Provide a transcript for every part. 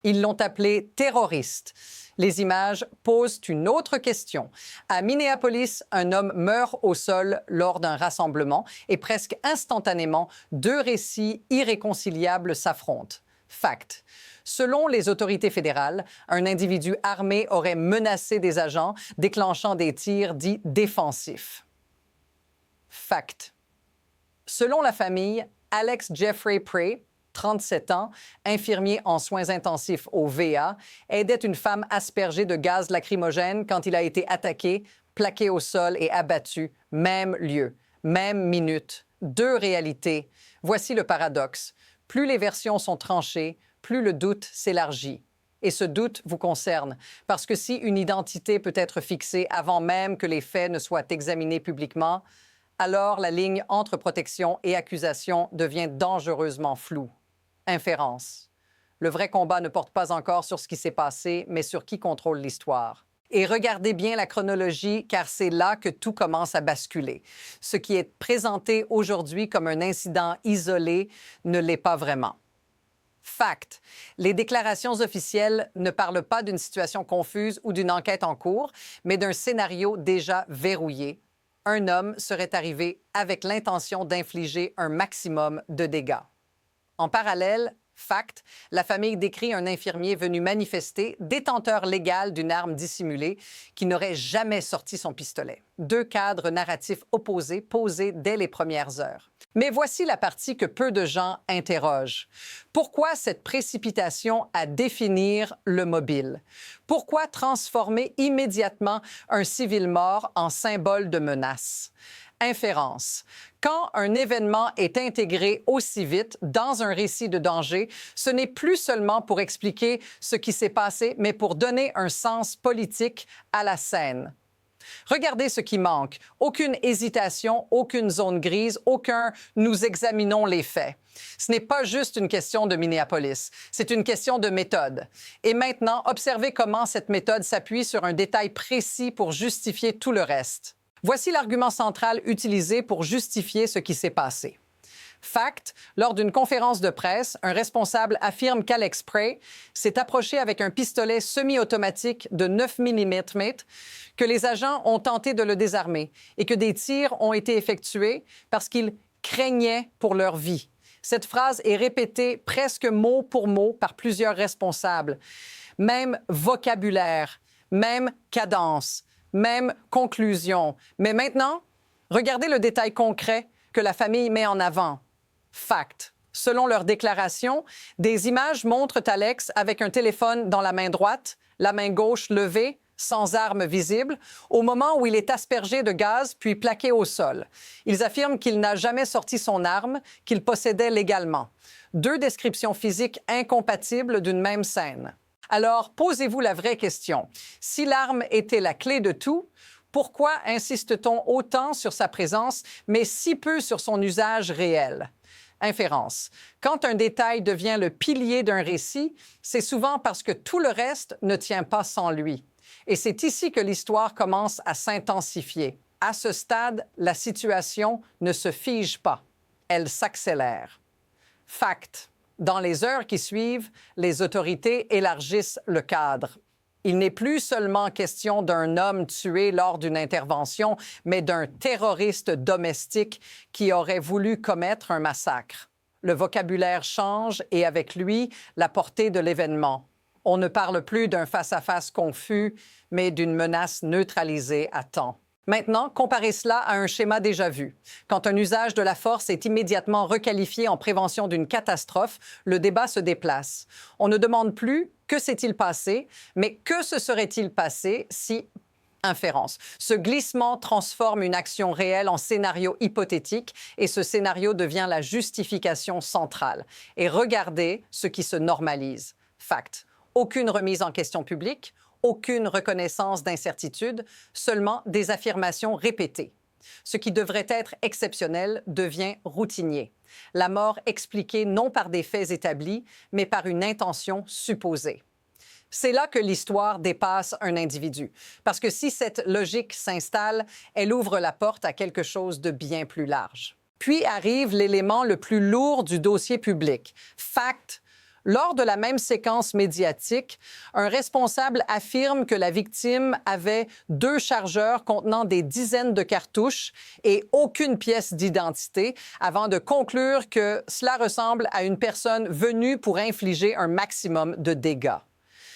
Ils l'ont appelé terroriste. Les images posent une autre question. À Minneapolis, un homme meurt au sol lors d'un rassemblement et presque instantanément, deux récits irréconciliables s'affrontent. Fact. Selon les autorités fédérales, un individu armé aurait menacé des agents, déclenchant des tirs dits défensifs. Fact. Selon la famille, Alex Jeffrey Prey, 37 ans, infirmier en soins intensifs au VA, aidait une femme aspergée de gaz lacrymogène quand il a été attaqué, plaqué au sol et abattu. Même lieu, même minute. Deux réalités. Voici le paradoxe. Plus les versions sont tranchées, plus le doute s'élargit. Et ce doute vous concerne, parce que si une identité peut être fixée avant même que les faits ne soient examinés publiquement, alors la ligne entre protection et accusation devient dangereusement floue. Inférence. Le vrai combat ne porte pas encore sur ce qui s'est passé, mais sur qui contrôle l'histoire. Et regardez bien la chronologie, car c'est là que tout commence à basculer. Ce qui est présenté aujourd'hui comme un incident isolé ne l'est pas vraiment. Fact. Les déclarations officielles ne parlent pas d'une situation confuse ou d'une enquête en cours, mais d'un scénario déjà verrouillé. Un homme serait arrivé avec l'intention d'infliger un maximum de dégâts. En parallèle, fact, la famille décrit un infirmier venu manifester, détenteur légal d'une arme dissimulée, qui n'aurait jamais sorti son pistolet. Deux cadres narratifs opposés posés dès les premières heures. Mais voici la partie que peu de gens interrogent. Pourquoi cette précipitation à définir le mobile? Pourquoi transformer immédiatement un civil mort en symbole de menace? Inférence. Quand un événement est intégré aussi vite dans un récit de danger, ce n'est plus seulement pour expliquer ce qui s'est passé, mais pour donner un sens politique à la scène. Regardez ce qui manque. Aucune hésitation, aucune zone grise, aucun « nous examinons les faits ». Ce n'est pas juste une question de Minneapolis, c'est une question de méthode. Et maintenant, observez comment cette méthode s'appuie sur un détail précis pour justifier tout le reste. Voici l'argument central utilisé pour justifier ce qui s'est passé. Fact, lors d'une conférence de presse, un responsable affirme qu'Alex Prey s'est approché avec un pistolet semi-automatique de 9 mm, que les agents ont tenté de le désarmer et que des tirs ont été effectués parce qu'ils craignaient pour leur vie. Cette phrase est répétée presque mot pour mot par plusieurs responsables. Même vocabulaire, même cadence, même conclusion. Mais maintenant, regardez le détail concret que la famille met en avant. Fact. Selon leur déclaration, des images montrent Alex avec un téléphone dans la main droite, la main gauche levée, sans arme visible, au moment où il est aspergé de gaz puis plaqué au sol. Ils affirment qu'il n'a jamais sorti son arme, qu'il possédait légalement. Deux descriptions physiques incompatibles d'une même scène. Alors, posez-vous la vraie question. Si l'arme était la clé de tout, pourquoi insiste-t-on autant sur sa présence, mais si peu sur son usage réel? Inférence. Quand un détail devient le pilier d'un récit, c'est souvent parce que tout le reste ne tient pas sans lui. Et c'est ici que l'histoire commence à s'intensifier. À ce stade, la situation ne se fige pas. Elle s'accélère. Fact. Dans les heures qui suivent, les autorités élargissent le cadre. Il n'est plus seulement question d'un homme tué lors d'une intervention, mais d'un terroriste domestique qui aurait voulu commettre un massacre. Le vocabulaire change et avec lui, la portée de l'événement. On ne parle plus d'un face-à-face confus, mais d'une menace neutralisée à temps. Maintenant, comparez cela à un schéma déjà vu. Quand un usage de la force est immédiatement requalifié en prévention d'une catastrophe, le débat se déplace. On ne demande plus « que s'est-il passé ?», mais « que se serait-il passé si… » Inférence. Ce glissement transforme une action réelle en scénario hypothétique et ce scénario devient la justification centrale. Et regardez ce qui se normalise. Fact. Aucune remise en question publique, aucune reconnaissance d'incertitude, seulement des affirmations répétées. Ce qui devrait être exceptionnel devient routinier. La mort expliquée non par des faits établis, mais par une intention supposée. C'est là que l'histoire dépasse un individu. Parce que si cette logique s'installe, elle ouvre la porte à quelque chose de bien plus large. Puis arrive l'élément le plus lourd du dossier public. Fact. Lors de la même séquence médiatique, un responsable affirme que la victime avait 2 chargeurs contenant des dizaines de cartouches et aucune pièce d'identité, avant de conclure que cela ressemble à une personne venue pour infliger un maximum de dégâts.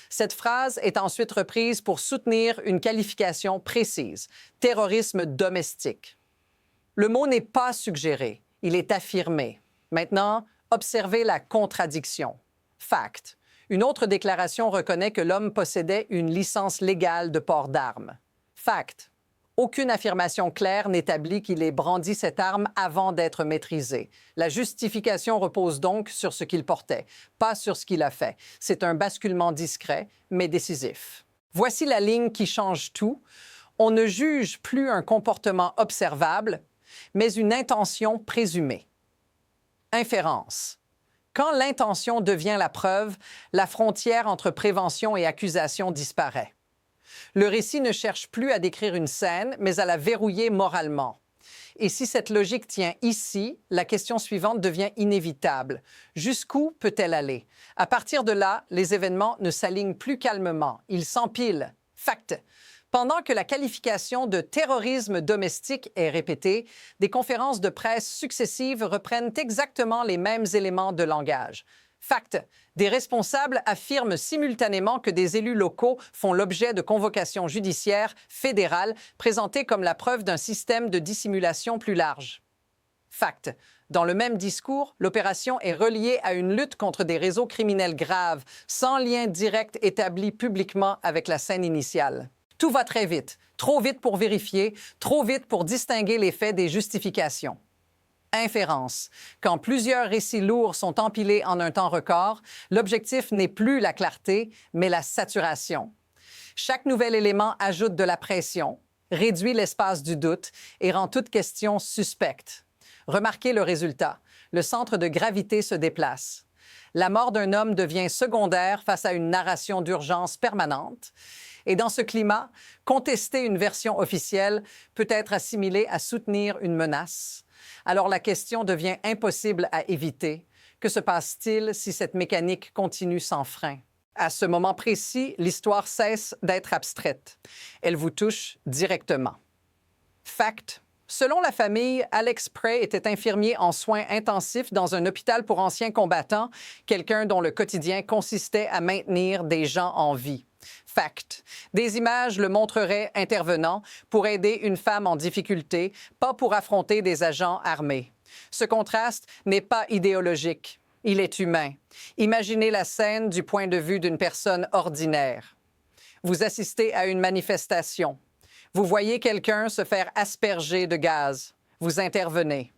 Cette phrase est ensuite reprise pour soutenir une qualification précise, terrorisme domestique. Le mot n'est pas suggéré, il est affirmé. Maintenant, observez la contradiction. Fact. Une autre déclaration reconnaît que l'homme possédait une licence légale de port d'armes. Fact. Aucune affirmation claire n'établit qu'il ait brandi cette arme avant d'être maîtrisé. La justification repose donc sur ce qu'il portait, pas sur ce qu'il a fait. C'est un basculement discret, mais décisif. Voici la ligne qui change tout. On ne juge plus un comportement observable, mais une intention présumée. Inférence. Quand l'intention devient la preuve, la frontière entre prévention et accusation disparaît. Le récit ne cherche plus à décrire une scène, mais à la verrouiller moralement. Et si cette logique tient ici, la question suivante devient inévitable. Jusqu'où peut-elle aller? À partir de là, les événements ne s'alignent plus calmement. Ils s'empilent. Fact. Pendant que la qualification de terrorisme domestique est répétée, des conférences de presse successives reprennent exactement les mêmes éléments de langage. Fact. Des responsables affirment simultanément que des élus locaux font l'objet de convocations judiciaires fédérales présentées comme la preuve d'un système de dissimulation plus large. Fact. Dans le même discours, l'opération est reliée à une lutte contre des réseaux criminels graves, sans lien direct établi publiquement avec la scène initiale. Tout va très vite, trop vite pour vérifier, trop vite pour distinguer les faits des justifications. Inférence. Quand plusieurs récits lourds sont empilés en un temps record, l'objectif n'est plus la clarté, mais la saturation. Chaque nouvel élément ajoute de la pression, réduit l'espace du doute et rend toute question suspecte. Remarquez le résultat. Le centre de gravité se déplace. La mort d'un homme devient secondaire face à une narration d'urgence permanente. Et dans ce climat, contester une version officielle peut être assimilé à soutenir une menace. Alors la question devient impossible à éviter. Que se passe-t-il si cette mécanique continue sans frein? À ce moment précis, l'histoire cesse d'être abstraite. Elle vous touche directement. Fact. Selon la famille, Alex Prey était infirmier en soins intensifs dans un hôpital pour anciens combattants, quelqu'un dont le quotidien consistait à maintenir des gens en vie. Fact. Des images le montreraient intervenant pour aider une femme en difficulté, pas pour affronter des agents armés. Ce contraste n'est pas idéologique, il est humain. Imaginez la scène du point de vue d'une personne ordinaire. Vous assistez à une manifestation. Vous voyez quelqu'un se faire asperger de gaz. Vous intervenez.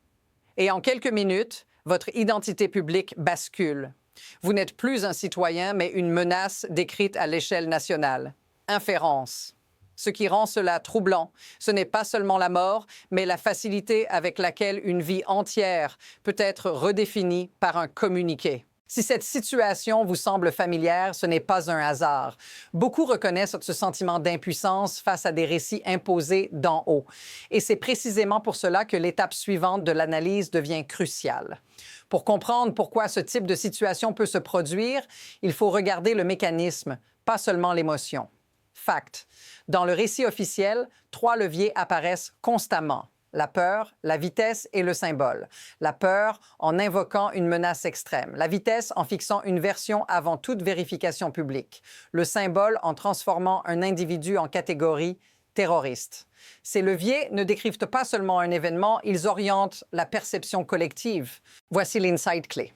Et en quelques minutes, votre identité publique bascule. Vous n'êtes plus un citoyen, mais une menace décrite à l'échelle nationale. Inférence. Ce qui rend cela troublant, ce n'est pas seulement la mort, mais la facilité avec laquelle une vie entière peut être redéfinie par un communiqué. Si cette situation vous semble familière, ce n'est pas un hasard. Beaucoup reconnaissent ce sentiment d'impuissance face à des récits imposés d'en haut. Et c'est précisément pour cela que l'étape suivante de l'analyse devient cruciale. Pour comprendre pourquoi ce type de situation peut se produire, il faut regarder le mécanisme, pas seulement l'émotion. Fact. Dans le récit officiel, 3 leviers apparaissent constamment. La peur, la vitesse et le symbole. La peur en invoquant une menace extrême. La vitesse en fixant une version avant toute vérification publique. Le symbole en transformant un individu en catégorie terroriste. Ces leviers ne décrivent pas seulement un événement, ils orientent la perception collective. Voici l'insight clé.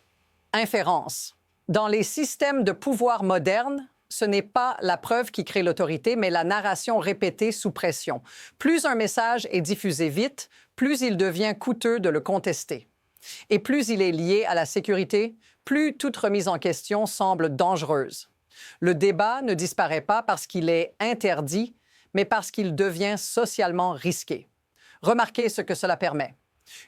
Inférence. Dans les systèmes de pouvoir modernes, ce n'est pas la preuve qui crée l'autorité, mais la narration répétée sous pression. Plus un message est diffusé vite, plus il devient coûteux de le contester. Et plus il est lié à la sécurité, plus toute remise en question semble dangereuse. Le débat ne disparaît pas parce qu'il est interdit, mais parce qu'il devient socialement risqué. Remarquez ce que cela permet.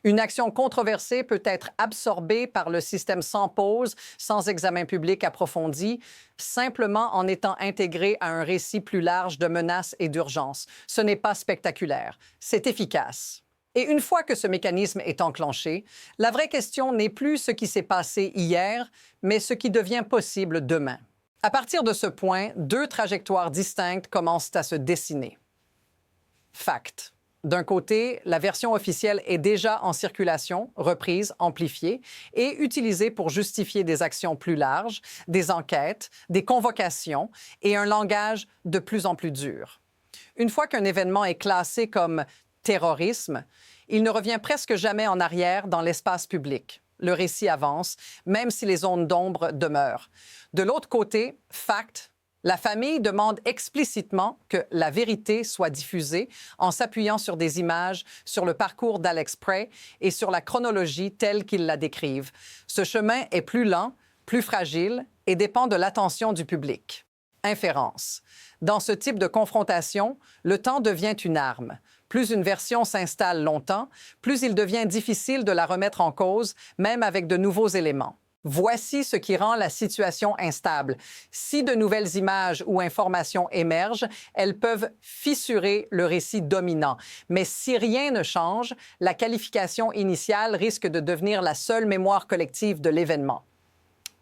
Une action controversée peut être absorbée par le système sans pause, sans examen public approfondi, simplement en étant intégrée à un récit plus large de menaces et d'urgences. Ce n'est pas spectaculaire, c'est efficace. Et une fois que ce mécanisme est enclenché, la vraie question n'est plus ce qui s'est passé hier, mais ce qui devient possible demain. À partir de ce point, deux trajectoires distinctes commencent à se dessiner. Fact. D'un côté, la version officielle est déjà en circulation, reprise, amplifiée et utilisée pour justifier des actions plus larges, des enquêtes, des convocations et un langage de plus en plus dur. Une fois qu'un événement est classé comme terrorisme, il ne revient presque jamais en arrière dans l'espace public. Le récit avance, même si les zones d'ombre demeurent. De l'autre côté, fact. La famille demande explicitement que la vérité soit diffusée en s'appuyant sur des images, sur le parcours d'Alex Prey et sur la chronologie telle qu'ils la décrivent. Ce chemin est plus lent, plus fragile et dépend de l'attention du public. Inférence. Dans ce type de confrontation, le temps devient une arme. Plus une version s'installe longtemps, plus il devient difficile de la remettre en cause, même avec de nouveaux éléments. Voici ce qui rend la situation instable. Si de nouvelles images ou informations émergent, elles peuvent fissurer le récit dominant. Mais si rien ne change, la qualification initiale risque de devenir la seule mémoire collective de l'événement.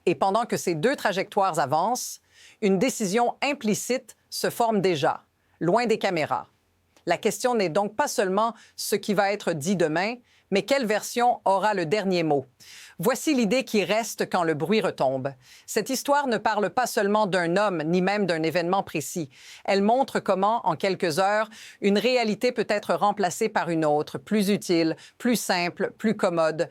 Et pendant que ces deux trajectoires avancent, une décision implicite se forme déjà, loin des caméras. La question n'est donc pas seulement ce qui va être dit demain, mais quelle version aura le dernier mot? Voici l'idée qui reste quand le bruit retombe. Cette histoire ne parle pas seulement d'un homme, ni même d'un événement précis. Elle montre comment, en quelques heures, une réalité peut être remplacée par une autre, plus utile, plus simple, plus commode.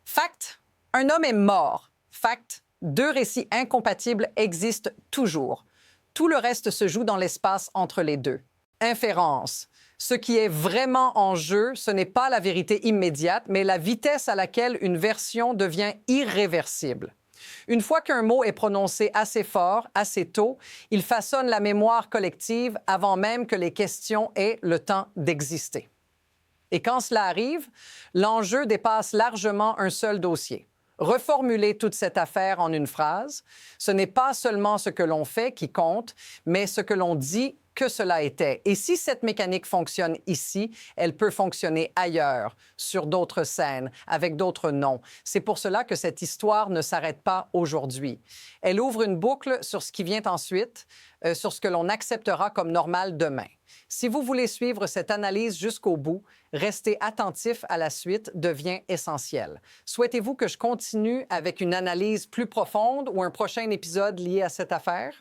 Fact, un homme est mort. Fact, deux récits incompatibles existent toujours. Tout le reste se joue dans l'espace entre les deux. Inférence. Ce qui est vraiment en jeu, ce n'est pas la vérité immédiate, mais la vitesse à laquelle une version devient irréversible. Une fois qu'un mot est prononcé assez fort, assez tôt, il façonne la mémoire collective avant même que les questions aient le temps d'exister. Et quand cela arrive, l'enjeu dépasse largement un seul dossier. Reformuler toute cette affaire en une phrase, ce n'est pas seulement ce que l'on fait qui compte, mais ce que l'on dit que cela était. Et si cette mécanique fonctionne ici, elle peut fonctionner ailleurs, sur d'autres scènes, avec d'autres noms. C'est pour cela que cette histoire ne s'arrête pas aujourd'hui. Elle ouvre une boucle sur ce qui vient ensuite, sur ce que l'on acceptera comme normal demain. Si vous voulez suivre cette analyse jusqu'au bout, rester attentif à la suite devient essentiel. Souhaitez-vous que je continue avec une analyse plus profonde ou un prochain épisode lié à cette affaire?